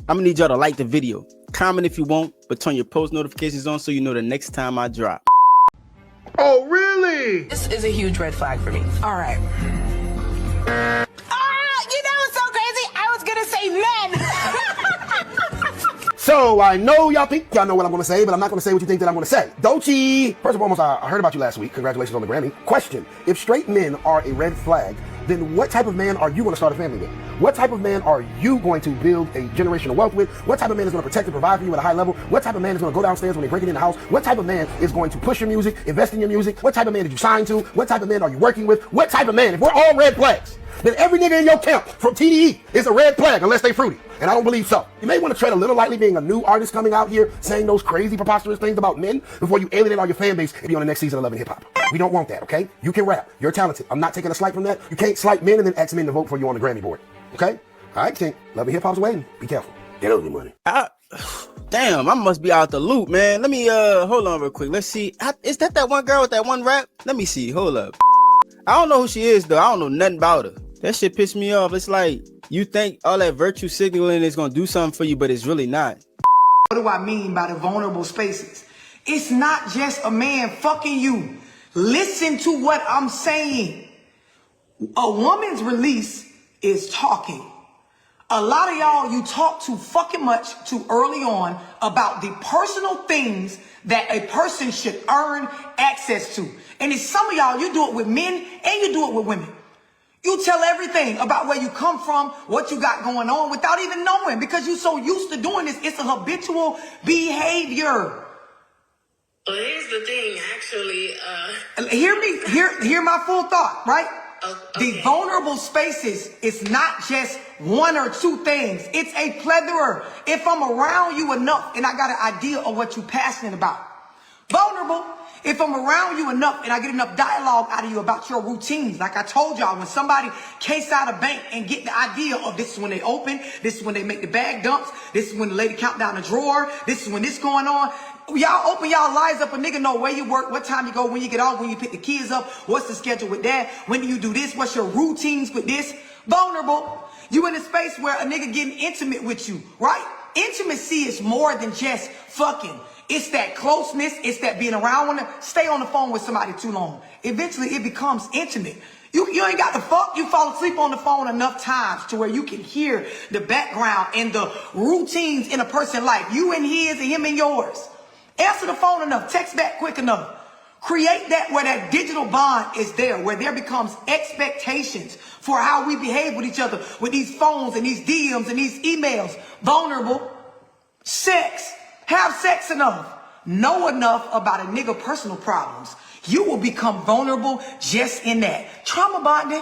I'm gonna need y'all to like the video. Comment if you want, but turn your post notifications on so you know the next time I drop. Oh, really? This is a huge red flag for me. All right. You know what's so crazy? I was gonna say men. So I know y'all think y'all know what I'm gonna say, but I'm not gonna say what you think that I'm gonna say. Doechii, first and foremost, I heard about you last week. Congratulations on the Grammy. Question: if straight men are a red flag, then what type of man are you gonna start a family with? What type of man are you going to build a generational wealth with? What type of man is gonna protect and provide for you at a high level? What type of man is gonna go downstairs when they break it in the house? What type of man is going to push your music, invest in your music? What type of man did you sign to? What type of man are you working with? What type of man? If we're all red flags, then every nigga in your camp from TDE is a red flag unless they fruity. And I don't believe so. You may want to tread a little lightly being a new artist coming out here saying those crazy preposterous things about men before you alienate all your fan base and be on the next season of Love and Hip Hop. We don't want that, okay? You can rap. You're talented. I'm not taking a slight from that. You can't slight men and then ask men to vote for you on the Grammy board, okay? All right, King. Love and Hip Hop's waiting. Be careful. Get over your money. Damn, I must be out the loop, man. Let me, hold on real quick. Let's see. Is that one girl with that one rap? Let me see. Hold up. I don't know who she is, though. I don't know nothing about her. That shit pissed me off. It's like, you think all that virtue signaling is going to do something for you, but it's really not. What do I mean by the vulnerable spaces? It's not just a man fucking you. Listen to what I'm saying. A woman's release is talking. A lot of y'all, you talk too fucking much too early on about the personal things that a person should earn access to. And it's some of y'all, you do it with men and you do it with women. You tell everything about where you come from, what you got going on without even knowing because you're so used to doing this. It's a habitual behavior. Well, here's the thing, actually. Hear my full thought, right? Okay. The vulnerable spaces is not just one or two things. It's a plethora. If I'm around you enough and I got an idea of what you're passionate about. Vulnerable. If I'm around you enough and I get enough dialogue out of you about your routines, like I told y'all, when somebody case out a bank and get the idea of this is when they open, this is when they make the bag dumps, this is when the lady count down the drawer, this is when this going on. Y'all open y'all lives up, a nigga know where you work, what time you go, when you get off, when you pick the kids up, what's the schedule with that, when do you do this, what's your routines with this. Vulnerable. You in a space where a nigga getting intimate with you, right? Intimacy is more than just fucking. It's that closeness. It's that being around one. Stay on the phone with somebody too long. Eventually, it becomes intimate. You ain't got to fuck. You fall asleep on the phone enough times to where you can hear the background and the routines in a person's life. You and his and him and yours. Answer the phone enough. Text back quick enough. Create that where that digital bond is there, where there becomes expectations for how we behave with each other with these phones and these DMs and these emails. Vulnerable. Sex. Have sex enough. Know enough about a nigga personal problems. You will become vulnerable just in that. Trauma bonding.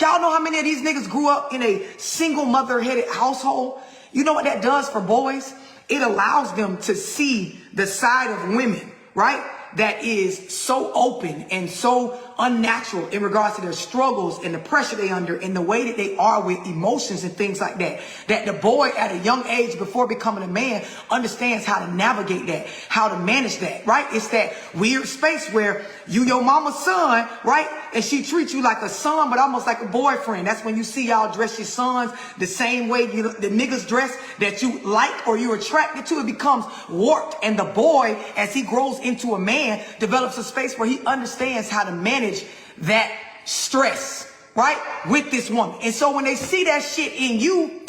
Y'all know how many of these niggas grew up in a single mother-headed household? You know what that does for boys? It allows them to see the side of women, right? That is so open and so unnatural in regards to their struggles and the pressure they under and the way that they are with emotions and things like that. That the boy at a young age before becoming a man understands how to navigate that, how to manage that, right? It's that weird space where you your mama's son, right? And she treats you like a son, but almost like a boyfriend. That's when you see y'all dress your sons the same way the niggas dress that you like or you're attracted to. It becomes warped. And the boy, as he grows into a man, develops a space where he understands how to manage that stress, right? With this woman. And so when they see that shit in you,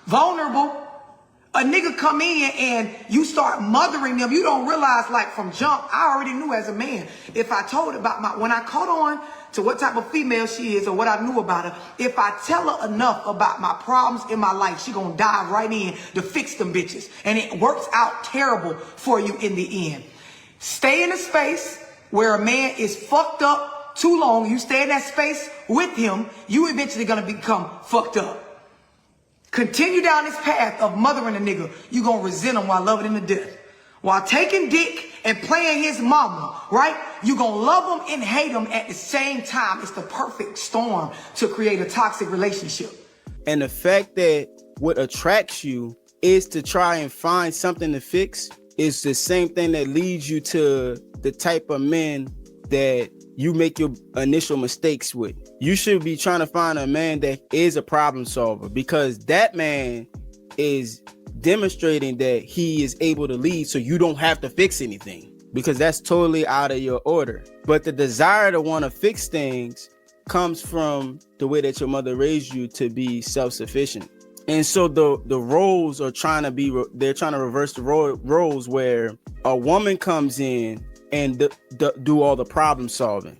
vulnerable, a nigga come in and you start mothering them, you don't realize, like, from jump, I already knew as a man, if I told about when I caught on to what type of female she is or what I knew about her, if I tell her enough about my problems in my life, she gonna dive right in to fix them bitches. And it works out terrible for you in the end. Stay in a space where a man is fucked up too long. You stay in that space with him, you eventually gonna become fucked up. Continue down this path of mothering a nigga, you gonna resent him while loving him to death. While taking dick and playing his mama, right? You gonna love him and hate him at the same time. It's the perfect storm to create a toxic relationship. And the fact that what attracts you is to try and find something to fix is the same thing that leads you to the type of men that you make your initial mistakes with. You should be trying to find a man that is a problem solver, because that man is demonstrating that he is able to lead so you don't have to fix anything, because that's totally out of your order. But the desire to want to fix things comes from the way that your mother raised you to be self-sufficient. And so the roles are trying to they're trying to reverse the roles where a woman comes in and do all the problem solving.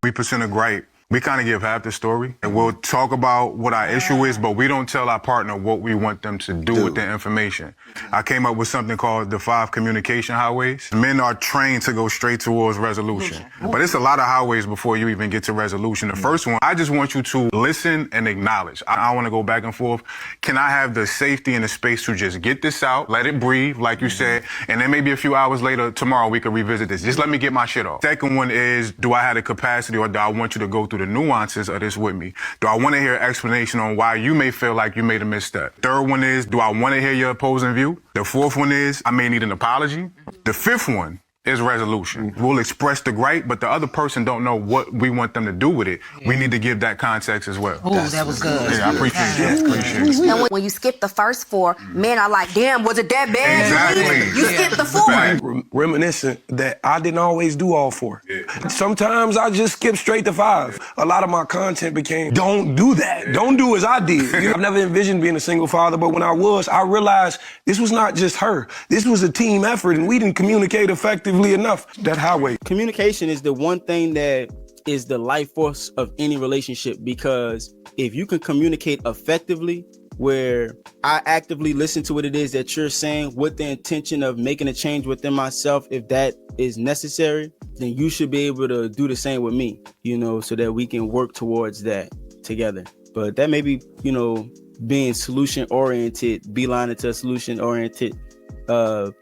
We present a gripe. We kind of give half the story, and we'll talk about what our issue is, but we don't tell our partner what we want them to do with their information. I came up with something called the 5 communication highways. Men are trained to go straight towards resolution, but it's a lot of highways before you even get to resolution. The first one, I just want you to listen and acknowledge. I want to go back and forth. Can I have the safety and the space to just get this out, let it breathe, like you said, and then maybe a few hours later, tomorrow, we could revisit this. Just let me get my shit off. Second one is, do I have the capacity, or do I want you to go through the nuances of this with me? Do I want to hear an explanation on why you may feel like you made a misstep? Third one is, do I want to hear your opposing view? The fourth one is, I may need an apology. The fifth one is resolution. We'll express the gripe, but the other person don't know what we want them to do with it. We need to give that context as well. Oh, that was good. Yeah, I appreciate that. Appreciate it. And when you skip the first 4, men are like, damn, was it that bad? Exactly. You skipped the 4. Reminiscent that I didn't always do all 4. Sometimes I just skip straight to 5. A lot of my content became, don't do that. Don't do as I did. You know, I've never envisioned being a single father, but when I was, I realized this was not just her. This was a team effort, and we didn't communicate effectively enough. That highway. Communication is the one thing that is the life force of any relationship, because if you can communicate effectively, where I actively listen to what it is that you're saying with the intention of making a change within myself, if that is necessary, then you should be able to do the same with me, you know, so that we can work towards that together. But that may be, you know, being solution oriented, beeline into a solution oriented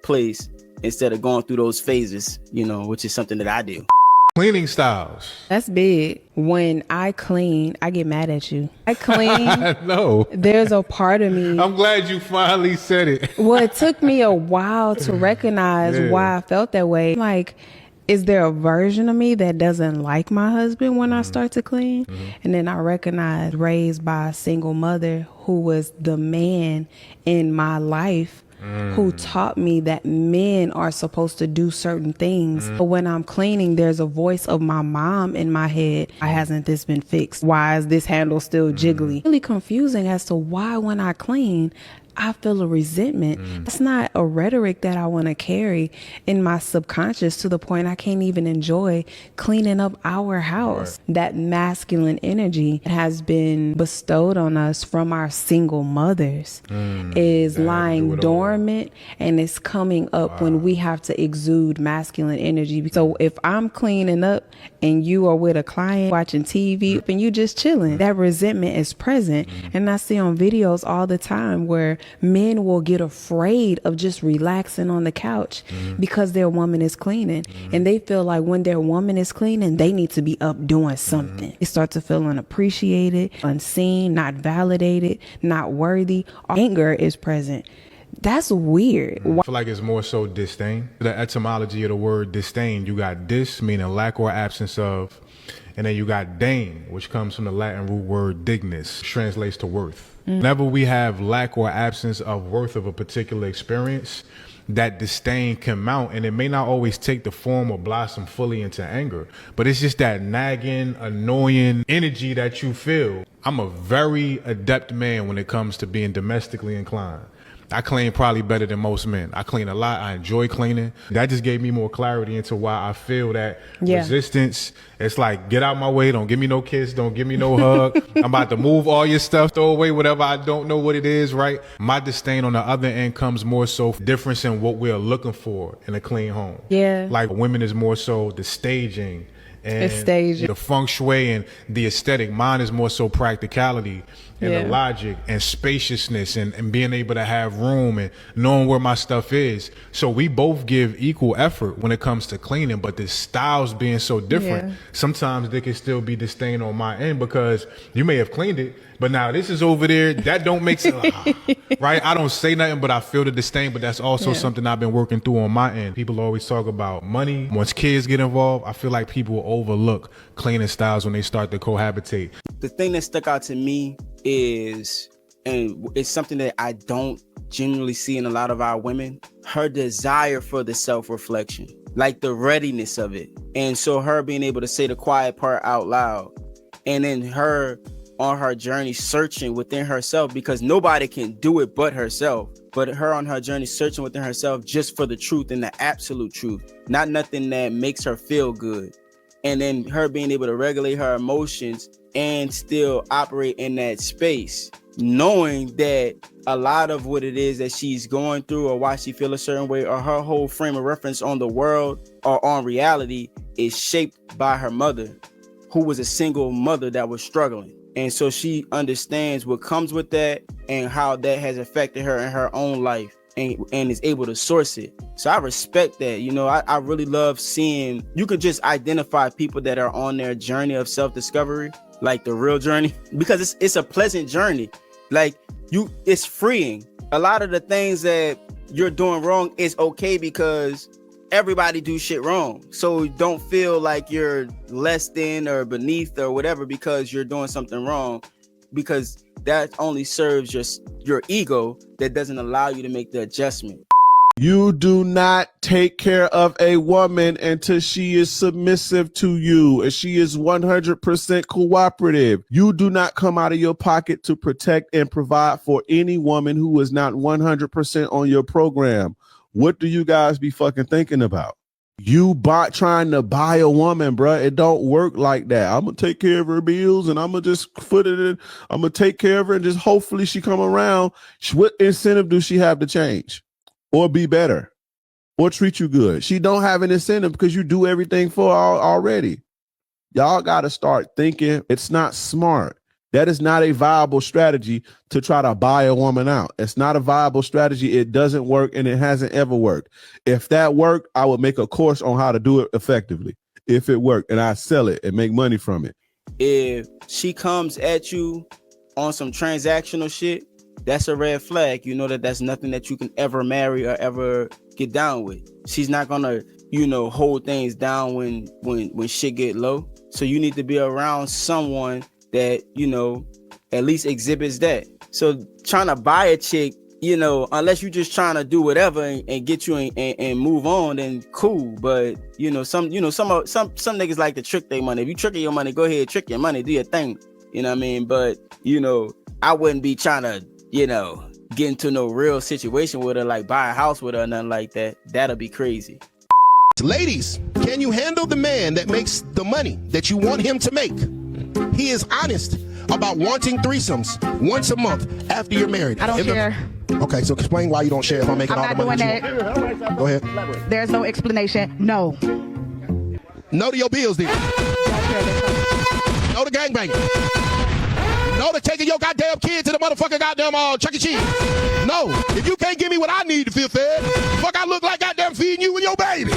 place, instead of going through those phases, you know, which is something that I do. Cleaning styles. That's big. When I clean, I get mad at you. I clean. No. There's a part of me. I'm glad you finally said it. Well, it took me a while to recognize why I felt that way. Like, is there a version of me that doesn't like my husband when I start to clean? And then I recognize, raised by a single mother who was the man in my life, who taught me that men are supposed to do certain things. But when I'm cleaning, there's a voice of my mom in my head. Why hasn't this been fixed? Why is this handle still jiggly? Really confusing as to why when I clean, I feel a resentment. That's not a rhetoric that I want to carry in my subconscious to the point I can't even enjoy cleaning up our house. Right. That masculine energy has been bestowed on us from our single mothers is lying dormant, and it's coming up when we have to exude masculine energy. So if I'm cleaning up and you are with a client watching TV and you just chilling, that resentment is present. And I see on videos all the time where men will get afraid of just relaxing on the couch because their woman is cleaning. And they feel like when their woman is cleaning, they need to be up doing something. They start to feel unappreciated, unseen, not validated, not worthy. Anger is present. That's weird. I feel like it's more so disdain. The etymology of the word disdain, you got dis, meaning lack or absence of, and then you got dain, which comes from the Latin root word dignus, which translates to worth. Whenever we have lack or absence of worth of a particular experience, that disdain can mount, and it may not always take the form or blossom fully into anger, but it's just that nagging, annoying energy that you feel. I'm a very adept man when it comes to being domestically inclined. I clean probably better than most men. I clean a lot. I enjoy cleaning. That just gave me more clarity into why I feel that resistance. It's like, get out my way. Don't give me no kiss. Don't give me no hug. I'm about to move all your stuff, throw away whatever I don't know what it is, right? My disdain on the other end comes more so difference in what we're looking for in a clean home. Yeah. Like women is more so the staging and the feng shui and the aesthetic. Mine is more so practicality and the logic and spaciousness and being able to have room and knowing where my stuff is. So we both give equal effort when it comes to cleaning, but the styles being so different, sometimes there can still be disdain on my end because you may have cleaned it, but now this is over there. That don't make sense, right? I don't say nothing, but I feel the disdain, but that's also something I've been working through on my end. People always talk about money. Once kids get involved, I feel like people overlook cleaning styles when they start to cohabitate. The thing that stuck out to me is and it's something that I don't genuinely see in a lot of our women, her desire for the self-reflection, like the readiness of it. And so her being able to say the quiet part out loud, and then her on her journey searching within herself, because nobody can do it but herself, but her on her journey searching within herself just for the truth and the absolute truth, not nothing that makes her feel good. And then her being able to regulate her emotions and still operate in that space, knowing that a lot of what it is that she's going through or why she feel a certain way or her whole frame of reference on the world or on reality is shaped by her mother, who was a single mother that was struggling. And so she understands what comes with that and how that has affected her in her own life, and is able to source it. So I respect that. You know, I really love seeing you can just identify people that are on their journey of self-discovery, like the real journey, because it's a pleasant journey. Like it's freeing. A lot of the things that you're doing wrong is okay because everybody do shit wrong. So don't feel like you're less than or beneath or whatever because you're doing something wrong, because that only serves your ego. That doesn't allow you to make the adjustment. You do not take care of a woman until she is submissive to you and she is 100% cooperative. You do not come out of your pocket to protect and provide for any woman who is not 100% on your program. What do you guys be fucking thinking about? You trying to buy a woman, bruh. It don't work like that. I'm going to take care of her bills and I'm going to just foot it in. I'm going to take care of her and just hopefully she come around. What incentive do she have to change or be better or treat you good? She don't have an incentive because you do everything for her already. Y'all got to start thinking. It's not smart. That is not a viable strategy to try to buy a woman out. It's not a viable strategy. It doesn't work, and it hasn't ever worked. If that worked, I would make a course on how to do it effectively. If it worked, and I sell it and make money from it. If she comes at you on some transactional shit, that's a red flag. You know that's nothing that you can ever marry or ever get down with. She's not gonna, hold things down when shit get low. So you need to be around someone that, at least exhibits that. So trying to buy a chick, unless you're just trying to do whatever and get you and move on, then cool. But some niggas like to trick their money. If you tricking your money, go ahead, trick your money, do your thing. You know what I mean? But I wouldn't be trying to, get into no real situation with her, like buy a house with her or nothing like that. That'll be crazy. Ladies, can you handle the man that makes the money that you want him to make? He is honest about wanting threesomes once a month after you're married. I don't share. Okay, so explain why you don't share if I'm making all the money. I'm not doing that. Go ahead. There's no explanation. No. No to your bills, then. No to gangbanging. No to taking your goddamn kid to the motherfucking goddamn Chuck E. Cheese. No. If you can't give me what I need to feel fed, fuck I look like goddamn feeding you and your baby.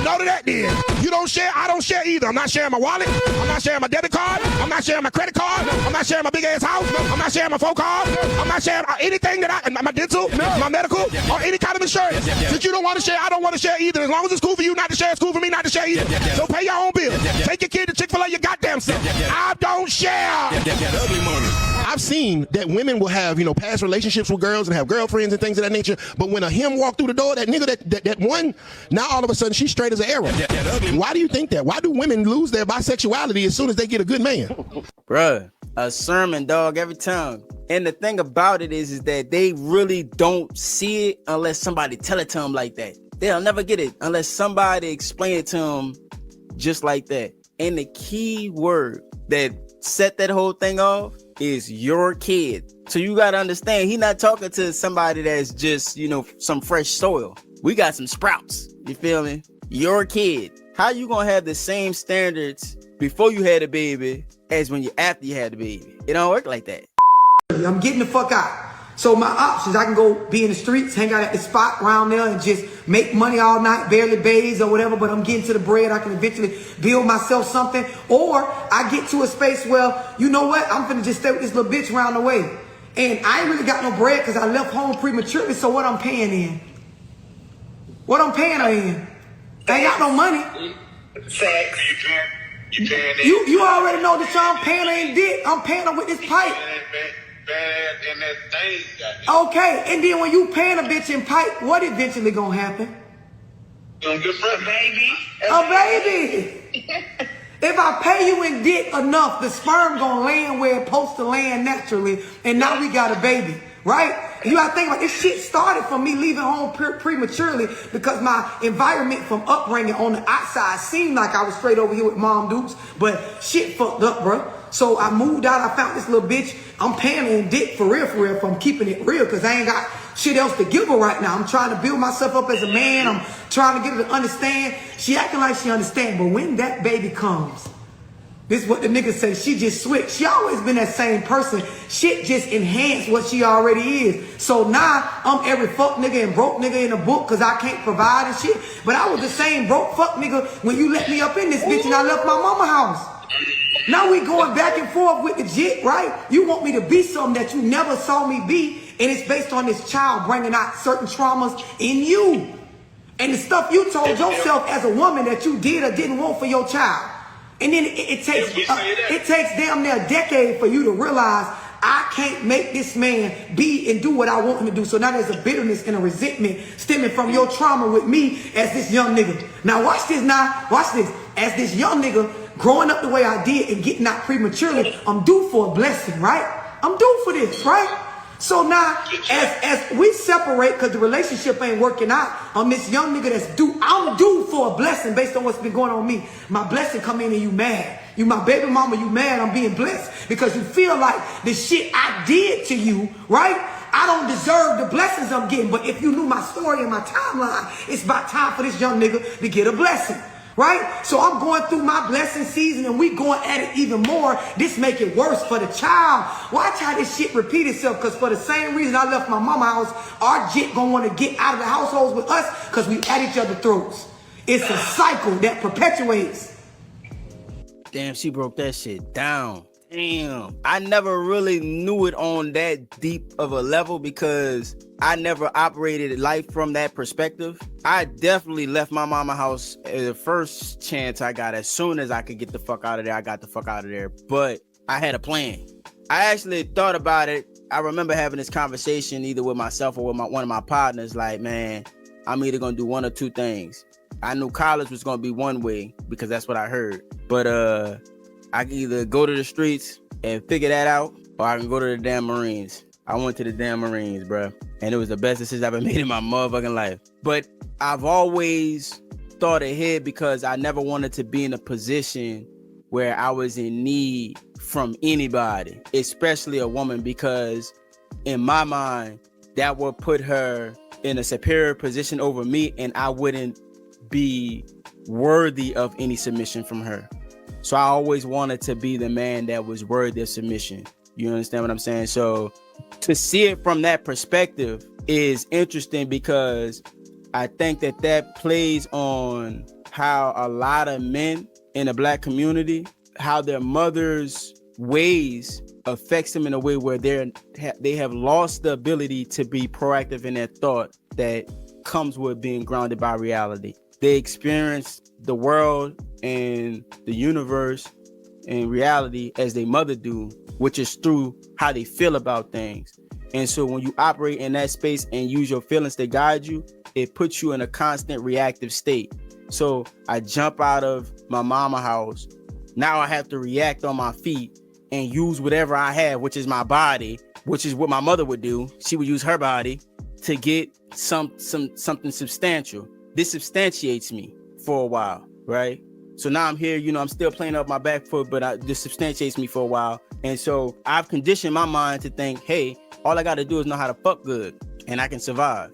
No to that then. You don't share, I don't share either. I'm not sharing my wallet. I'm not sharing my debit card. I'm not sharing my credit card. I'm not sharing my big ass house. I'm not sharing my phone card. I'm not sharing anything that my dental, my medical, or any kind of insurance. Since you don't want to share, I don't want to share either. As long as it's cool for you not to share, it's cool for me not to share either. So pay your own bill. Take your kid to Chick-fil-A your goddamn self. I don't share. I've seen that women will have, past relationships with girls and have girlfriends and things of that nature. But when a him walk through the door, that nigga, that one, now all of a sudden she's straight as an arrow. Why do you think that? Why do women lose their bisexuality as soon as they get a good man? Bruh, a sermon, dog, every time. And the thing about it is that they really don't see it unless somebody tell it to them like that. They'll never get it unless somebody explain it to them just like that. And the key word that set that whole thing off is your kid. So you got to understand, he not talking to somebody that's just, some fresh soil. We got some sprouts. You feel me? Your kid. How you gonna have the same standards before you had a baby as after you had the baby? It don't work like that. I'm getting the fuck out. So my options, I can go be in the streets, hang out at the spot around there and just make money all night, barely bathe or whatever, but I'm getting to the bread. I can eventually build myself something. Or I get to a space where, you know what? I'm finna just stay with this little bitch around the way. And I ain't really got no bread because I left home prematurely. So what I'm paying in? What I'm paying her in? I ain't got no money. You already know that I'm paying her in dick. I'm paying her with this pipe. bad and that thing. Okay, and then when you paying a bitch in pipe, what eventually gonna happen? Gonna get a baby. A baby. If I pay you in dick enough, the sperm gonna land where it's supposed to land naturally, and now we got a baby, right? You gotta think about this shit started from me leaving home prematurely because my environment from upbringing on the outside seemed like I was straight over here with mom dudes, but shit fucked up, bro. So I moved out, I found this little bitch. I'm paying her in dick for real if I'm keeping it real, because I ain't got shit else to give her right now. I'm trying to build myself up as a man. I'm trying to get her to understand. She acting like she understand, but when that baby comes, this is what the niggas say, she just switched. She always been that same person. Shit just enhanced what she already is. So now I'm every fuck nigga and broke nigga in the book because I can't provide and shit. But I was the same broke fuck nigga when you let me up in this bitch and I left my mama house. Now we going back and forth with the jit, right? You want me to be something that you never saw me be, and it's based on this child bringing out certain traumas in you. And the stuff you told yourself as a woman that you did or didn't want for your child. And then it takes damn near a decade for you to realize I can't make this man be and do what I want him to do. So now there's a bitterness and a resentment stemming from your trauma with me as this young nigga. Now watch this now. Watch this. As this young nigga growing up the way I did and getting out prematurely, I'm due for a blessing, right? I'm due for this, right? So now, as we separate because the relationship ain't working out, I'm this young nigga that's due. I'm due for a blessing based on what's been going on with me. My blessing come in and you mad. You my baby mama, you mad I'm being blessed because you feel like the shit I did to you, right? I don't deserve the blessings I'm getting. But if you knew my story and my timeline, it's about time for this young nigga to get a blessing. Right? So I'm going through my blessing season and we going at it even more. This make it worse for the child. Watch how this shit repeat itself, because for the same reason I left my mama house, our jit gonna want to get out of the households with us because we at each other's throats. It's a cycle that perpetuates. Damn, she broke that shit down. Damn. I never really knew it on that deep of a level because I never operated life from that perspective. I definitely left my mama house the first chance I got. As soon as I could get the fuck out of there, I got the fuck out of there. But I had a plan. I actually thought about it. I remember having this conversation either with myself or with one of my partners. Like, man, I'm either going to do one or two things. I knew college was going to be one way because that's what I heard. But I can either go to the streets and figure that out, or I can go to the damn Marines. I went to the damn Marines, bro. And it was the best decision I've ever made in my motherfucking life. But I've always thought ahead because I never wanted to be in a position where I was in need from anybody, especially a woman, because in my mind, that would put her in a superior position over me and I wouldn't be worthy of any submission from her. So I always wanted to be the man that was worthy of submission. You understand what I'm saying? So to see it from that perspective is interesting because I think that plays on how a lot of men in the Black community, how their mothers' ways affects them in a way where they have lost the ability to be proactive in their thought that comes with being grounded by reality. They experience the world and the universe and reality as they mother do, which is through how they feel about things. And so when you operate in that space and use your feelings to guide you, it puts you in a constant reactive state. So I jump out of my mama house. Now I have to react on my feet and use whatever I have, which is my body, which is what my mother would do. She would use her body to get something substantial. This substantiates me for a while, right? So now I'm here, I'm still playing up my back foot, but this substantiates me for a while. And so I've conditioned my mind to think, hey, all I got to do is know how to fuck good and I can survive.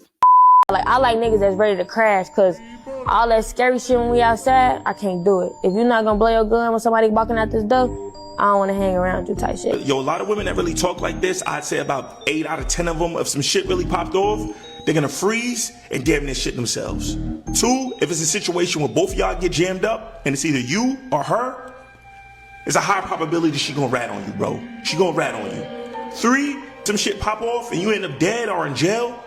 Like, I like niggas that's ready to crash, because all that scary shit when we outside, I can't do it. If you're not going to blow your gun when somebody walking out this door, I don't want to hang around you type shit. Yo, a lot of women that really talk like this, I'd say about 8 out of 10 of them, if some shit really popped off, they're gonna freeze and damn this shit themselves. 2, if it's a situation where both of y'all get jammed up and it's either you or her, there's a high probability she gonna rat on you, bro. She gonna rat on you. 3, some shit pop off and you end up dead or in jail,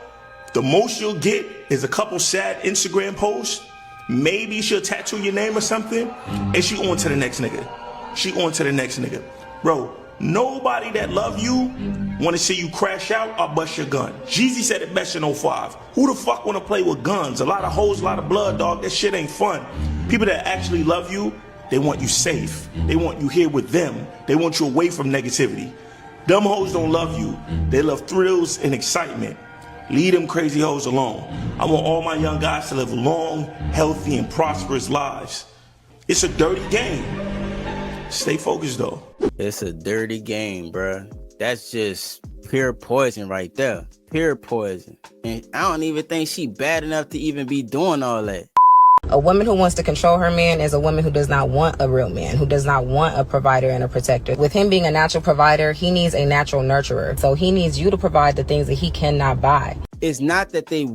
the most you'll get is a couple sad Instagram posts. Maybe she'll tattoo your name or something, and she on to the next nigga. She on to the next nigga. Bro, nobody that love you Want to see you crash out? I'll bust your gun. Jeezy said it best in 05. Who the fuck want to play with guns? A lot of hoes, a lot of blood, dog. That shit ain't fun. People that actually love you, they want you safe. They want you here with them. They want you away from negativity. Dumb hoes don't love you. They love thrills and excitement. Leave them crazy hoes alone. I want all my young guys to live long, healthy, and prosperous lives. It's a dirty game. Stay focused, though. It's a dirty game, bruh. That's just pure poison right there. Pure poison. And I don't even think she bad enough to even be doing all that. A woman who wants to control her man is a woman who does not want a real man, who does not want a provider and a protector. With him being a natural provider, he needs a natural nurturer. So he needs you to provide the things that he cannot buy. It's not that they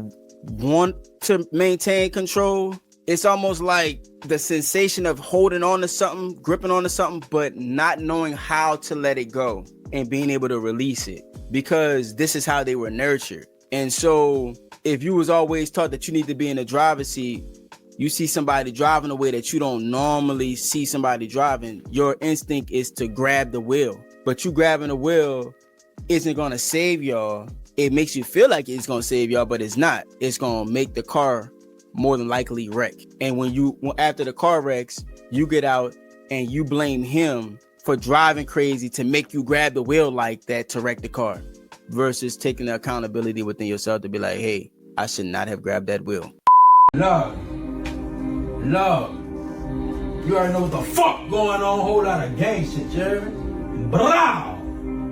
want to maintain control. It's almost like the sensation of holding on to something, gripping on to something, but not knowing how to let it go and being able to release it, because this is how they were nurtured. And so if you was always taught that you need to be in the driver's seat, you see somebody driving a way that you don't normally see somebody driving, your instinct is to grab the wheel. But you grabbing the wheel isn't going to save y'all. It makes you feel like it's going to save y'all, but it's not. It's going to make the car more than likely wreck. And after the car wrecks, you get out and you blame him for driving crazy to make you grab the wheel like that to wreck the car, versus taking the accountability within yourself to be like, hey, I should not have grabbed that wheel. Love, you already know what the fuck going on. Whole lot of gang shit, you hear me? Blah.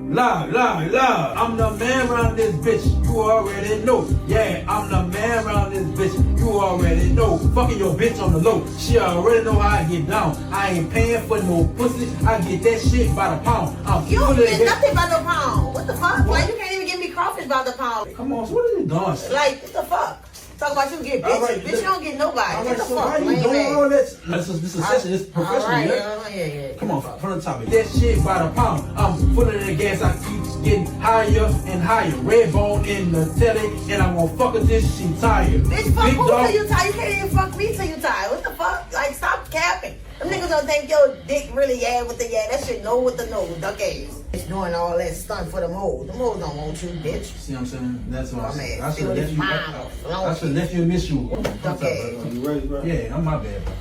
Love. I'm the man around this bitch. You already know. Yeah, I'm the man around this bitch. You already know. Fucking your bitch on the low. She already know how I get down. I ain't paying for no pussy. I get that shit by the pound. You don't get nothing by the pound. What the fuck? Like, you can't even give me crawfish by the pound. Come on, so what are you doing? Like, what the fuck? Talk about you get bitches. Right, bitch, you don't get nobody. Right, What the so fuck? why you doing all this? This is a session. It's professional. Right, yeah. Come on, from the top. That shit by the pound. I'm full of the gas. I keep getting higher and higher. Red bone in the telly, and I'm gonna fuck her till she tired. Bitch, fuck Big who dog. till you tired? You can't even fuck me till you tired. What the fuck? Like, stop capping. Them niggas don't think your dick really with the That shit know with the no, duck ass. Bitch doing all that stunt for the moles. The moles don't want you, bitch. See what I'm saying? That's what I'm saying. I still should have left you and miss you. Duck ass. You ready, bro? Yeah, I'm my bad, bro.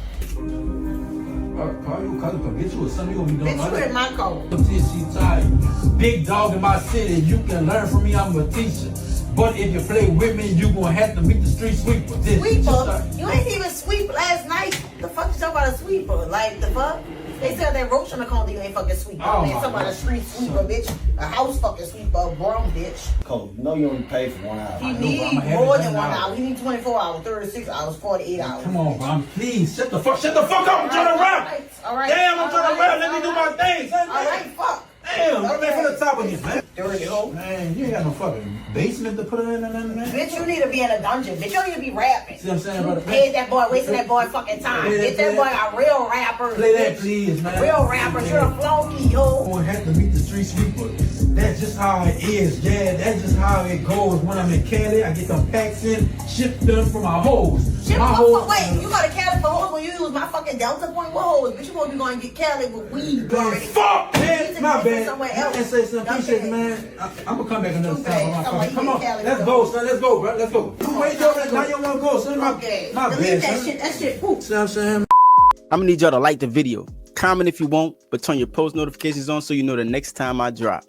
Call you, get you or something. You gonna be doing Bitch, you in my car. Till she tired. Big dog in my city. You can learn from me. I'm a teacher. But if you play with me, you gonna have to meet the street sweeper. Sweeper? You ain't even sweep last night. The fuck you talking about a sweeper? Like, the fuck? They said that roach on the corner, you ain't fucking sweeper. Oh, Man, talking about a street sweeper, bitch. A house fucking sweeper, a brown bitch. Cole, you know you only pay for 1 hour. He need more than 1 hour. He need 24 hours, 36 hours, 48 hours. Come on, bro. Please, shut the fuck up. I'm trying to rap. All right. Damn, I'm trying to rap. Let me do my thing. All right, fuck. Damn, bro, man, from the top of this, man. Dirty hoe. Man, you ain't got no fucking basement to put in there, man. Bitch, you need to be in a dungeon. Bitch, you don't need to be rapping. See what I'm saying, brother? Paid that boy, wasting that boy fucking time. Get that boy a real rapper. Play that, please, man. Real rapper. You're a flunky, yo. I'm gonna have to meet the street sweeper. That's just how it is, yeah. That's just how it goes. When I'm in Cali, I get them packs in, ship them for my hoes. Wait, you go to Cali for hoes when you use my fucking Delta Point? What hoes? Bitch, you won't be going to get Cali with weed. Fuck, man. My bad. Somewhere else. Let's say some appreciate, man. I'm gonna come back another time. Come on, let's go, son. Let's go, bro. Let's go. You wait till now you wanna go, son. My bad, son. That shit, poop. See what I'm saying? I'm gonna need y'all to like the video, comment if you want, but turn your post notifications on so you know the next time I drop.